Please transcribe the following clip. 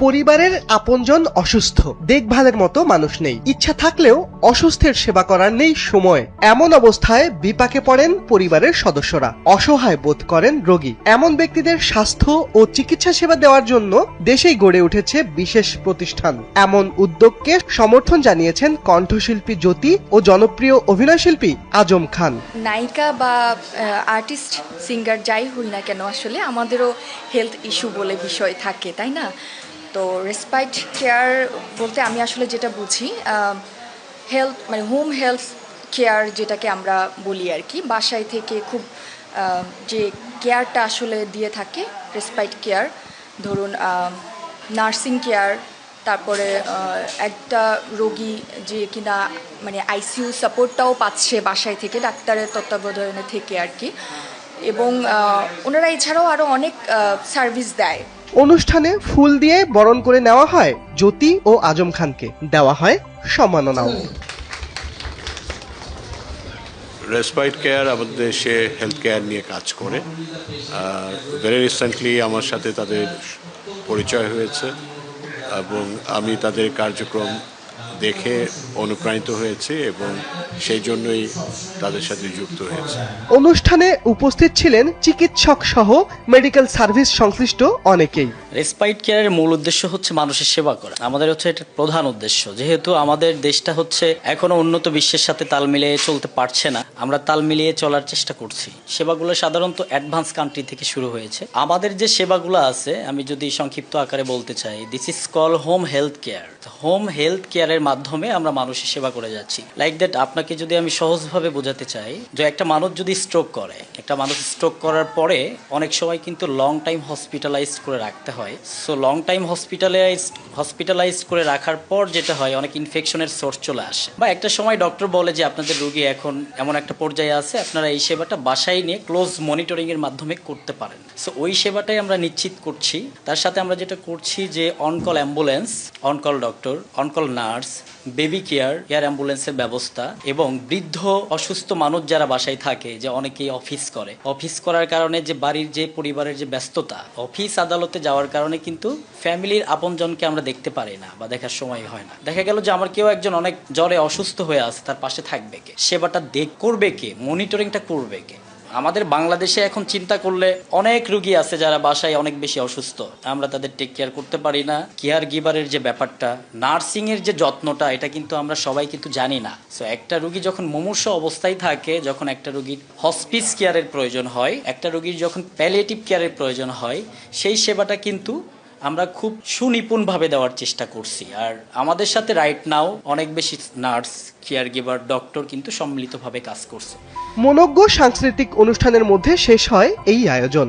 পরিবারের আপনজন অসুস্থ, দেখভালের মতো মানুষ নেই, ইচ্ছা থাকলেও অসুস্থের সেবা করার নেই সময়। এমন অবস্থায় বিপাকে পড়েন পরিবারের সদস্যরা, অসহায় বোধ করেন রোগী। এমন ব্যক্তিদের স্বাস্থ্য ও চিকিৎসা সেবা দেওয়ার জন্য দেশেই গড়ে উঠেছে বিশেষ প্রতিষ্ঠান। এমন উদ্যোগকে সমর্থন জানিয়েছেন কণ্ঠশিল্পী জ্যোতি ও জনপ্রিয় অভিনয়শিল্পী আজম খান। নায়িকা বা আর্টিস্ট সিঙ্গার যাই হই না কেন, আসলে আমাদেরও হেলথ ইস্যু বলে বিষয় থাকে, তাই না? তো রেসপাইট কেয়ার বলতে আমি আসলে যেটা বুঝি, হেলথ মানে হোম হেলথ কেয়ার যেটাকে আমরা বলি আর কি, বাসায় থেকে খুব যে কেয়ারটা আসলে দিয়ে থাকে, রেসপাইট কেয়ার, ধরুন নার্সিং কেয়ার, তারপরে একটা রোগী যে কিনা মানে আইসিইউ সাপোর্টটাও পাচ্ছে বাসায় থেকে, ডাক্তারের তত্ত্বাবধানে থেকে আর কি, এবং ওনারা এছাড়াও আরও অনেক সার্ভিস দেয়। অনুষ্ঠানে ফুল দিয়ে বরণ করে নেওয়া হয় জ্যোতি ও আজম খানকে, দেওয়া হয় সম্মাননাও। রেসপাইট কেয়ার আমাদের দেশে হেলথ কেয়ার নিয়ে কাজ করে। ভেরি রিসেন্টলি আমার সাথে তাদের পরিচয় হয়েছে এবং আমি তাদের কার্যক্রম দেখে অনুপ্রাণিত হয়েছি এবং সেই জন্যই তাদের সাথে যুক্ত হয়েছে। অনুষ্ঠানে উপস্থিত ছিলেন চিকিৎসক সহ মেডিকেল সার্ভিস সংশ্লিষ্ট অনেকেই। রেসপাইট কেয়ারের মূল উদ্দেশ্য হচ্ছে মানুষের সেবা করা। আমাদের হচ্ছে এটা প্রধান উদ্দেশ্য। যেহেতু আমাদের দেশটা হচ্ছে এখনো উন্নত বিশ্বের সাথে তাল মিলিয়ে চলতে পারছে না, আমরা তাল মিলিয়ে চলার চেষ্টা করছি। সেবাগুলো সাধারণত অ্যাডভান্স কান্ট্রি থেকে শুরু হয়েছে। আমাদের যে সেবাগুলো আছে, আমি যদি সংক্ষিপ্ত আকারে বলতে চাই, this is call home health care. Home health কেয়ারের মাধ্যমে আমরা মানুষের সেবা করে যাচ্ছি। লাইক দ্যাট, আপনাকে যদি আমি সহজভাবে বোঝাতে চাই, যে একটা মানুষ যদি স্ট্রোক করে, একটা মানুষ স্ট্রোক করার পরে অনেক সময় কিন্তু লং টাইম হসপিটালাইজড করে রাখতে হয়। সো লং টাইম হসপিটালাইজড করে রাখার পর যেটা হয়, অনেক ইনফেকশনের সোর্স চলে আসে, বা একটা সময় ডক্টর বলে যে আপনাদের রোগী এখন এমন একটা পর্যায়ে আছে, আপনারা এই সেবাটা বাসায় নিয়ে ক্লোজ মনিটরিং এর মাধ্যমে করতে পারেন। সো ওই সেবাটাই আমরা নিশ্চিত করছি। তার সাথে আমরা যেটা করছি যে on call ambulance, on call doctor, on call nurse, baby care, air অ্যাম্বুলেন্সের ব্যবস্থা, এবং বৃদ্ধ অসুস্থ মানুষ যারা বাসায় থাকে, যে অনেকেই অফিস করে, অফিস করার কারণে যে বাড়ির যে পরিবারের যে ব্যস্ততা, অফিস আদালতে যাওয়ার কারণে কিন্তু ফ্যামিলির আপনজনকে আমরা দেখতে পারি না বা দেখার সময় হয় না। দেখা গেল যে আমার কেউ একজন অনেক জ্বরে অসুস্থ হয়ে আছে, তার পাশে থাকবে কে, সেবাটা করবে কে, মনিটরিংটা করবে কে? আমাদের বাংলাদেশে এখন চিন্তা করলে অনেক রোগী আছে যারা বাসায় অনেক বেশি অসুস্থ, আমরা তাদের টেক কেয়ার করতে পারি না। কেয়ার গিভারের যে ব্যাপারটা, নার্সিং এর যে যত্নটা, এটা কিন্তু আমরা সবাই কিন্তু জানি না। সো একটা রোগী যখন মুমূর্ষু অবস্থায় থাকে, যখন একটা রোগীর হসপিস কেয়ারের প্রয়োজন হয়, একটা রোগীর যখন প্যালিয়েটিভ কেয়ারের প্রয়োজন হয়, সেই সেবাটা কিন্তু আমরা খুব সুনিপুণভাবে দেওয়ার চেষ্টা করছি। আর আমাদের সাথে রাইট নাও অনেক বেশি নার্স, কেয়ার গিভার, ডক্টর কিন্তু সম্মিলিতভাবে কাজ করছে। মনোজ্ঞ সাংস্কৃতিক অনুষ্ঠানের মধ্যে শেষ হয় এই আয়োজন।